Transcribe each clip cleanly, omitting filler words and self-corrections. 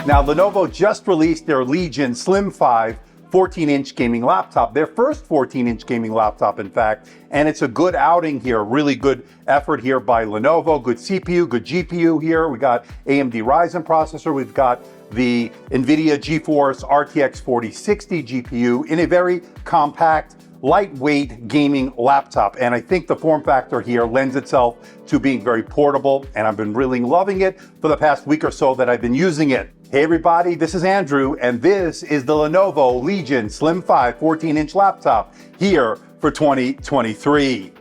Now, Lenovo just released their Legion Slim 5 14-inch gaming laptop, their first 14-inch gaming laptop, in fact, and it's a good outing here, really good effort here by Lenovo, good CPU, good GPU here. We got AMD Ryzen processor, we've got the NVIDIA GeForce RTX 4060 GPU in a very compact, lightweight gaming laptop. And I think the form factor here lends itself to being very portable, and I've been really loving it for the past week or so that I've been using it. Hey everybody, this is Andrew, and this is the Lenovo Legion Slim 5 14-inch laptop here for 2023.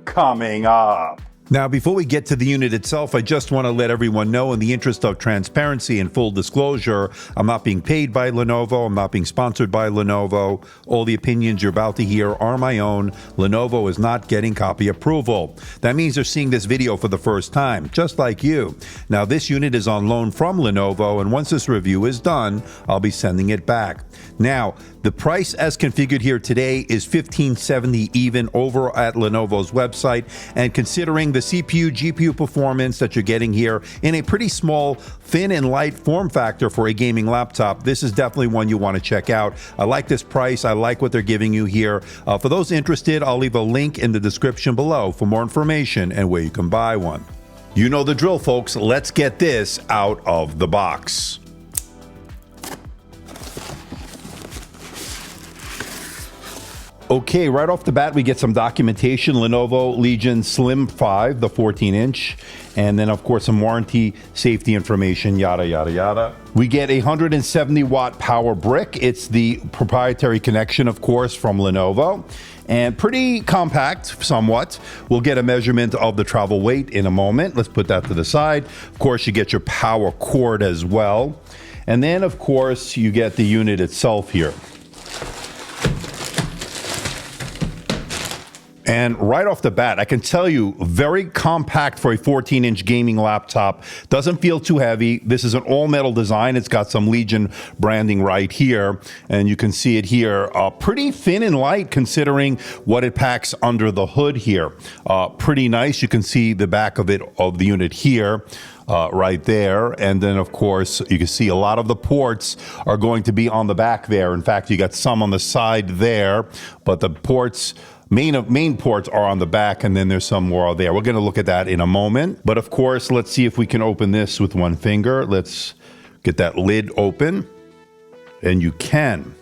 Coming up. Now, before we get to the unit itself, I just want to let everyone know, in the interest of transparency and full disclosure, I'm not being paid by Lenovo. I'm not being sponsored by Lenovo. All the opinions you're about to hear are my own. Lenovo is not getting copy approval. That means they're seeing this video for the first time, just like you. Now, this unit is on loan from Lenovo, and once this review is done, I'll be sending it back. Now, the price as configured here today is $1,570 even over at Lenovo's website, and considering the CPU GPU performance that you're getting here in a pretty small, thin and light form factor for a gaming laptop, this is definitely one you want to check out. I like this price. I like what they're giving you here. For those interested, I'll leave a link in the description below for more information and where you can buy one. You know the drill, folks. Let's get this out of the box. Okay, right off the bat, we get some documentation. Lenovo Legion Slim 5, the 14-inch. And then, of course, some warranty, safety information, yada, yada, yada. We get a 170-watt power brick. It's the proprietary connection, of course, from Lenovo. And pretty compact, somewhat. We'll get a measurement of the travel weight in a moment. Let's put that to the side. Of course, you get your power cord as well. And then, of course, you get the unit itself here. And right off the bat, I can tell you, very compact for a 14-inch gaming laptop. Doesn't feel too heavy. This is an all-metal design. It's got some Legion branding right here, and you can see it here. Pretty thin and light considering what it packs under the hood here. Pretty nice. You can see the back of it, of the unit here. Right there. And then, of course, you can see a lot of the ports are going to be on the back there. In fact, you got some on the side there, but the ports, main ports are on the back, and then there's some more there. We're going to look at that in a moment. But of course, let's see if we can open this with one finger. Let's get that lid open. And you can.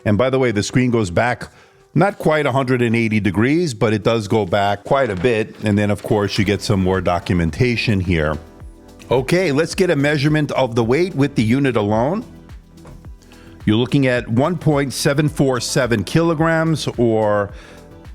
And by the way, the screen goes back not quite 180 degrees, but it does go back quite a bit. And then, of course, you get some more documentation here. Okay, let's get a measurement of the weight with the unit alone. You're looking at 1.747 kilograms, or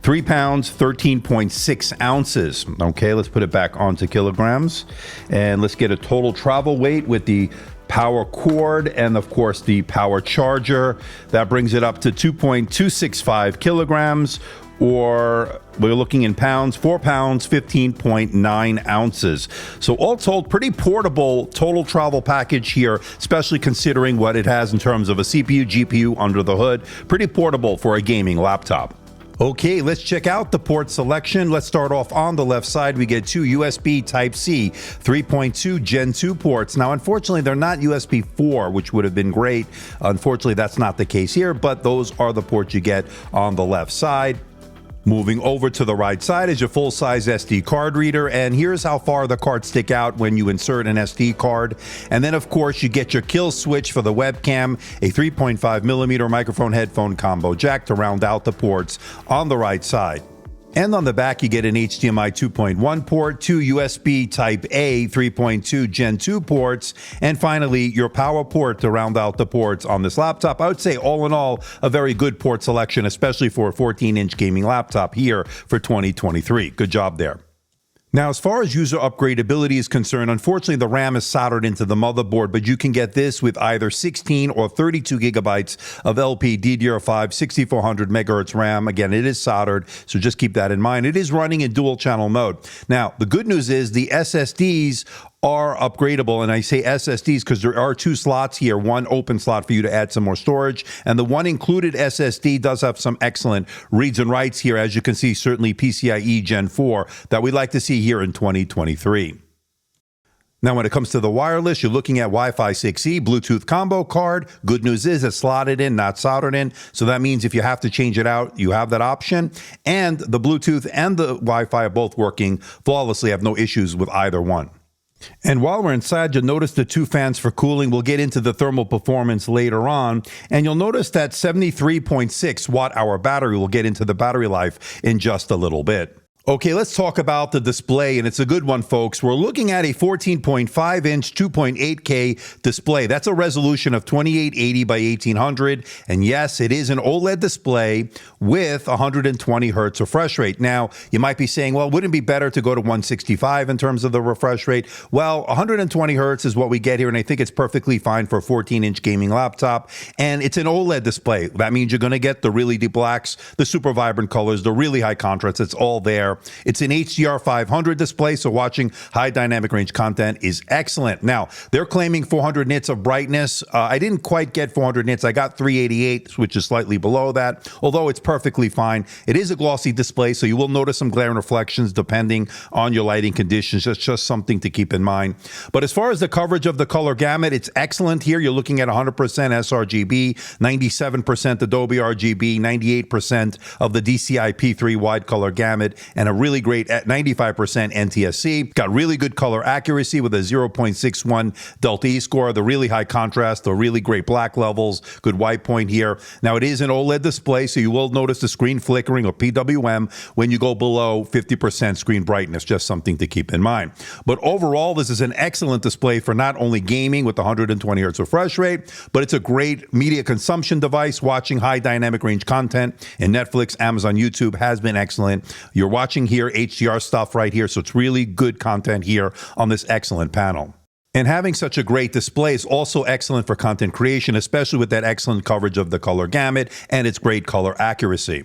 3 pounds, 13.6 ounces. Okay, let's put it back onto kilograms. And let's get a total travel weight with the power cord and, of course, the power charger. That brings it up to 2.265 kilograms, or we're looking in pounds, 4 pounds, 15.9 ounces. So all told, pretty portable total travel package here, especially considering what it has in terms of a CPU, GPU under the hood. Pretty portable for a gaming laptop. Okay, let's check out the port selection. Let's start off on the left side. We get two USB Type-C 3.2 Gen 2 ports. Now, unfortunately, they're not USB 4, which would have been great. Unfortunately, that's not the case here, but those are the ports you get on the left side. Moving over to the right side is your full-size SD card reader, and here's how far the cards stick out when you insert an SD card. And then, of course, you get your kill switch for the webcam, a 3.5mm microphone headphone combo jack to round out the ports on the right side. And on the back, you get an HDMI 2.1 port, two USB Type-A 3.2 Gen 2 ports, and finally, your power port to round out the ports on this laptop. I would say, all in all, a very good port selection, especially for a 14-inch gaming laptop here for 2023. Good job there. Now, as far as user upgradability is concerned, unfortunately, the RAM is soldered into the motherboard, but you can get this with either 16 or 32 gigabytes of LPDDR5 6400 megahertz RAM. Again, it is soldered, so just keep that in mind. It is running in dual channel mode. Now, the good news is the SSDs are upgradable, and I say SSDs because there are two slots here, one open slot for you to add some more storage, and the one included SSD does have some excellent reads and writes here, as you can see, certainly PCIe Gen 4 that we'd like to see here in 2023. Now, when it comes to the wireless, you're looking at Wi-Fi 6E, Bluetooth combo card. Good news is it's slotted in, not soldered in. So that means if you have to change it out, you have that option. And the Bluetooth and the Wi-Fi are both working flawlessly. I have no issues with either one. And while we're inside, you'll notice the 2 fans for cooling. We'll get into the thermal performance later on. And you'll notice that 73.6 watt-hour battery. We'll get into the battery life in just a little bit. Okay, let's talk about the display, and it's a good one, folks. We're looking at a 14.5-inch 2.8K display. That's a resolution of 2880 by 1800, and yes, it is an OLED display with 120 hertz refresh rate. Now, you might be saying, well, wouldn't it be better to go to 165 in terms of the refresh rate? Well, 120 hertz is what we get here, and I think it's perfectly fine for a 14-inch gaming laptop, and it's an OLED display. That means you're going to get the really deep blacks, the super vibrant colors, the really high contrast. It's all there. It's an HDR 500 display, so watching high dynamic range content is excellent. Now, they're claiming 400 nits of brightness. I didn't quite get 400 nits. I got 388, which is slightly below that, although it's perfectly fine. It is a glossy display, so you will notice some glare and reflections depending on your lighting conditions. That's just something to keep in mind. But as far as the coverage of the color gamut, it's excellent here. You're looking at 100% sRGB, 97% Adobe RGB, 98% of the DCI P3 wide color gamut, and a really great at 95% NTSC. Got really good color accuracy with a 0.61 Delta E score, the really high contrast, the really great black levels, good white point here. Now, it is an OLED display, so you will notice the screen flickering or PWM when you go below 50% screen brightness, just something to keep in mind. But overall, this is an excellent display for not only gaming with the 120 hertz refresh rate, but it's a great media consumption device. Watching high dynamic range content in Netflix, Amazon, YouTube has been excellent. You're watching here HDR stuff right here, so it's really good content here on this excellent panel. And having such a great display is also excellent for content creation, especially with that excellent coverage of the color gamut and its great color accuracy.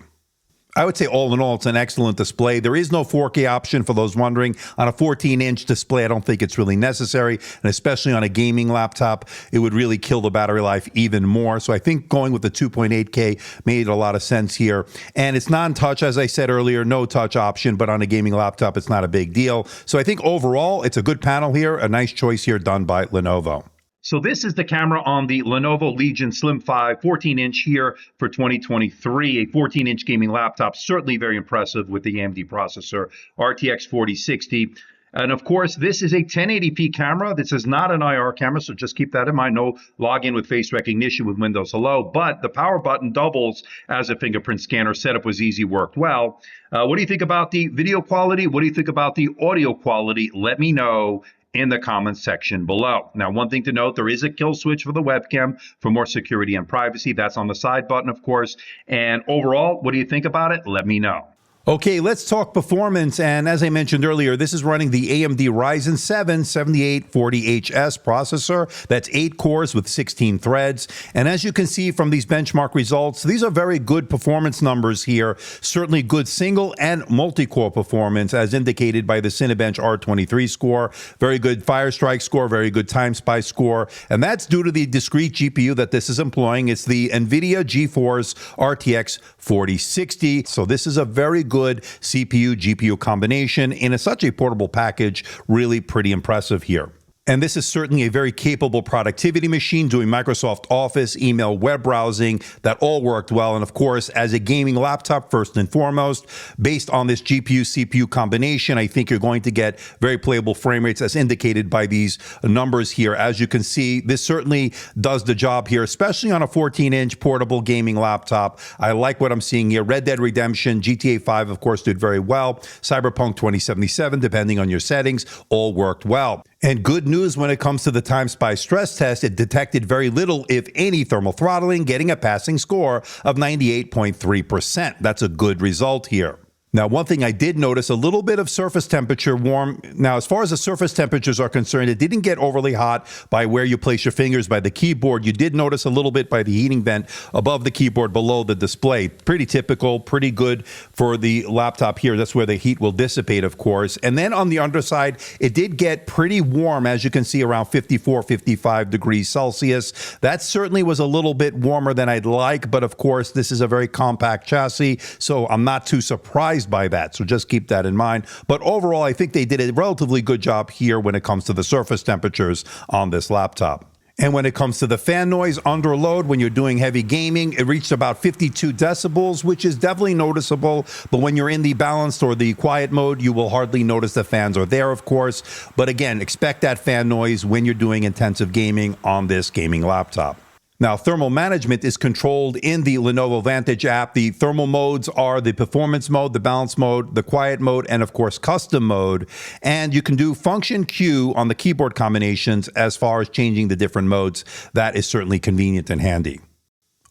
I would say all in all, it's an excellent display. There is no 4K option for those wondering. On a 14-inch display, I don't think it's really necessary. And especially on a gaming laptop, it would really kill the battery life even more. So I think going with the 2.8K made a lot of sense here. And it's non-touch, as I said earlier, no touch option. But on a gaming laptop, it's not a big deal. So I think overall, it's a good panel here. A nice choice here done by Lenovo. So this is the camera on the Lenovo Legion Slim 5 14-inch here for 2023. A 14-inch gaming laptop, certainly very impressive with the AMD processor RTX 4060. And of course, this is a 1080p camera. This is not an IR camera, so just keep that in mind. No login with face recognition with Windows Hello, but the power button doubles as a fingerprint scanner. Setup was easy, worked well. What do you think about the video quality? What do you think about the audio quality? Let me know in the comments section below. Now, one thing to note, there is a kill switch for the webcam for more security and privacy. That's on the side button, of course. And overall, what do you think about it? Let me know. Okay, let's talk performance. And as I mentioned earlier, this is running the AMD Ryzen 7 7840HS processor. That's 8 cores with 16 threads. And as you can see from these benchmark results, these are very good performance numbers here. Certainly good single and multi-core performance as indicated by the Cinebench R23 score. Very good Firestrike score, very good TimeSpy score. And that's due to the discrete GPU that this is employing. It's the NVIDIA GeForce RTX 4060. So this is a very good CPU GPU combination in such a portable package. Really pretty impressive here. And this is certainly a very capable productivity machine doing Microsoft Office, email, web browsing. That all worked well. And of course, as a gaming laptop, first and foremost, based on this GPU-CPU combination, I think you're going to get very playable frame rates as indicated by these numbers here. As you can see, this certainly does the job here, especially on a 14-inch portable gaming laptop. I like what I'm seeing here. Red Dead Redemption, GTA 5, of course, did very well. Cyberpunk 2077, depending on your settings, all worked well. And good news when it comes to the TimeSpy stress test, it detected very little, if any, thermal throttling, getting a passing score of 98.3%. That's a good result here. Now, one thing I did notice, a little bit of surface temperature warm. Now, as far as the surface temperatures are concerned, it didn't get overly hot by where you place your fingers by the keyboard. You did notice a little bit by the heating vent above the keyboard below the display. Pretty typical, pretty good for the laptop here. That's where the heat will dissipate, of course. And then on the underside, it did get pretty warm, as you can see, around 54, 55 degrees Celsius. That certainly was a little bit warmer than I'd like, but of course, this is a very compact chassis, so I'm not too surprised surprised by that. So just keep that in mind. But overall, I think they did a relatively good job here when it comes to the surface temperatures on this laptop. And when it comes to the fan noise under load, when you're doing heavy gaming, it reached about 52 decibels, which is definitely noticeable. But when you're in the balanced or the quiet mode, you will hardly notice the fans are there, of course. But again, expect that fan noise when you're doing intensive gaming on this gaming laptop. Now, thermal management is controlled in the Lenovo Vantage app. The thermal modes are the performance mode, the balance mode, the quiet mode, and of course, custom mode. And you can do function Q on the keyboard combinations as far as changing the different modes. That is certainly convenient and handy.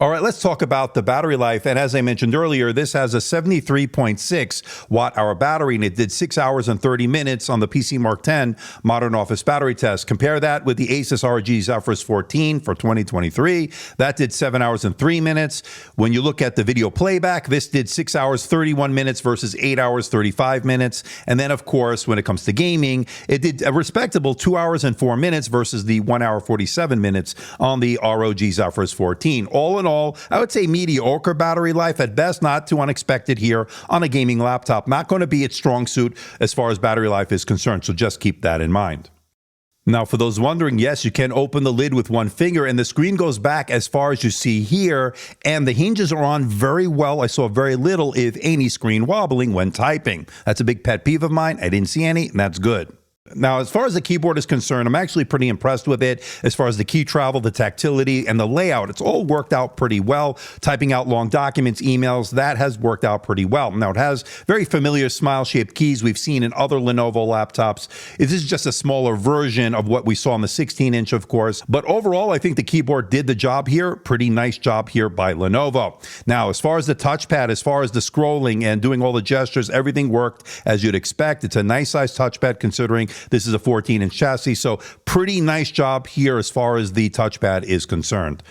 All right, let's talk about the battery life. And as I mentioned earlier, this has a 73.6 watt-hour battery, and it did 6 hours and 30 minutes on the PC Mark X Modern Office battery test. Compare that with the Asus ROG Zephyrus 14 for 2023. That did 7 hours and 3 minutes. When you look at the video playback, this did 6 hours, 31 minutes versus 8 hours, 35 minutes. And then, of course, when it comes to gaming, it did a respectable 2 hours and 4 minutes versus the 1 hour, 47 minutes on the ROG Zephyrus 14. All in all, I would say mediocre battery life at best, not too unexpected here on a gaming laptop. Not going to be its strong suit as far as battery life is concerned, so just keep that in mind. Now, for those wondering, yes, you can open the lid with one finger, and the screen goes back as far as you see here, and the hinges are on very well. I saw very little, if any, screen wobbling when typing. That's a big pet peeve of mine. I didn't see any, and that's good. Now, as far as the keyboard is concerned, I'm actually pretty impressed with it. As far as the key travel, the tactility, and the layout, it's all worked out pretty well. Typing out long documents, emails, that has worked out pretty well. Now, it has very familiar smile-shaped keys we've seen in other Lenovo laptops. This is just a smaller version of what we saw on the 16-inch, of course. But overall, I think the keyboard did the job here. Pretty nice job here by Lenovo. Now, as far as the touchpad, as far as the scrolling and doing all the gestures, everything worked as you'd expect. It's a nice-sized touchpad considering this is a 14-inch chassis, so pretty nice job here as far as the touchpad is concerned.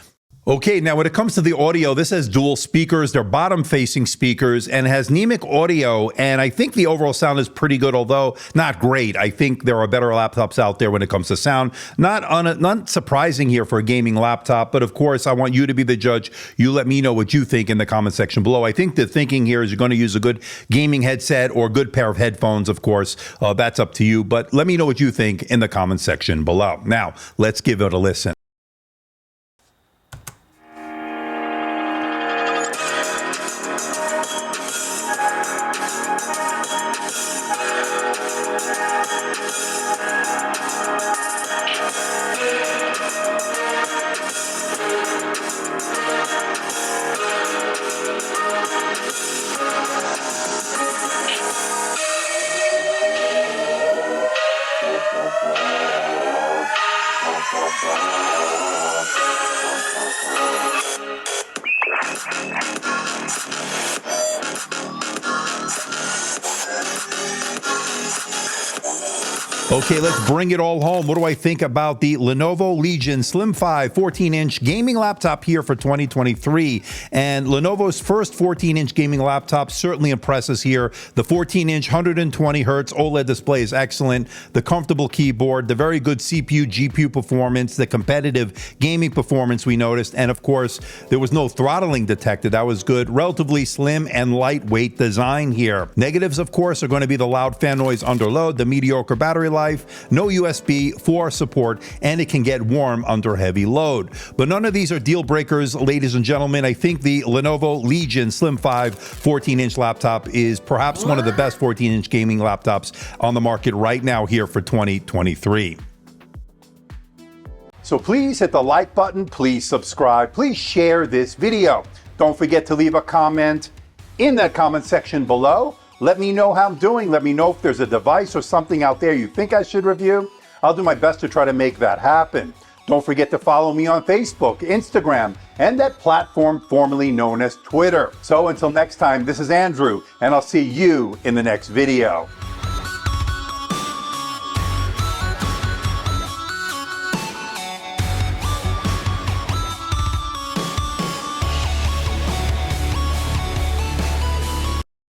Okay, now when it comes to the audio, this has dual speakers. They're bottom-facing speakers and has Nemic audio, and I think the overall sound is pretty good, although not great. I think there are better laptops out there when it comes to sound. Not surprising here for a gaming laptop, but of course, I want you to be the judge. You let me know what you think in the comment section below. I think the thinking here is you're going to use a good gaming headset or a good pair of headphones, of course. That's up to you, but let me know what you think in the comment section below. Now, let's give it a listen. Okay, let's bring it all home. What do I think about the Lenovo Legion Slim 5 14-inch gaming laptop here for 2023? And Lenovo's first 14-inch gaming laptop certainly impresses here. The 14-inch 120 hertz OLED display is excellent. The comfortable keyboard, the very good CPU, GPU performance, the competitive gaming performance we noticed, and of course, there was no throttling detected. That was good. Relatively slim and lightweight design here. Negatives, of course, are going to be the loud fan noise under load, the mediocre battery life, no USB 4 support, and it can get warm under heavy load. But none of these are deal breakers, ladies and gentlemen. I think the Lenovo Legion Slim 5 14-inch laptop is perhaps one of the best 14-inch gaming laptops on the market right now here for 2023. So please hit the like button, please subscribe, please share this video. Don't forget to leave a comment in that comment section below. Let me know how I'm doing. Let me know if there's a device or something out there you think I should review. I'll do my best to try to make that happen. Don't forget to follow me on Facebook, Instagram, and that platform formerly known as Twitter. So until next time, this is Andrew, and I'll see you in the next video.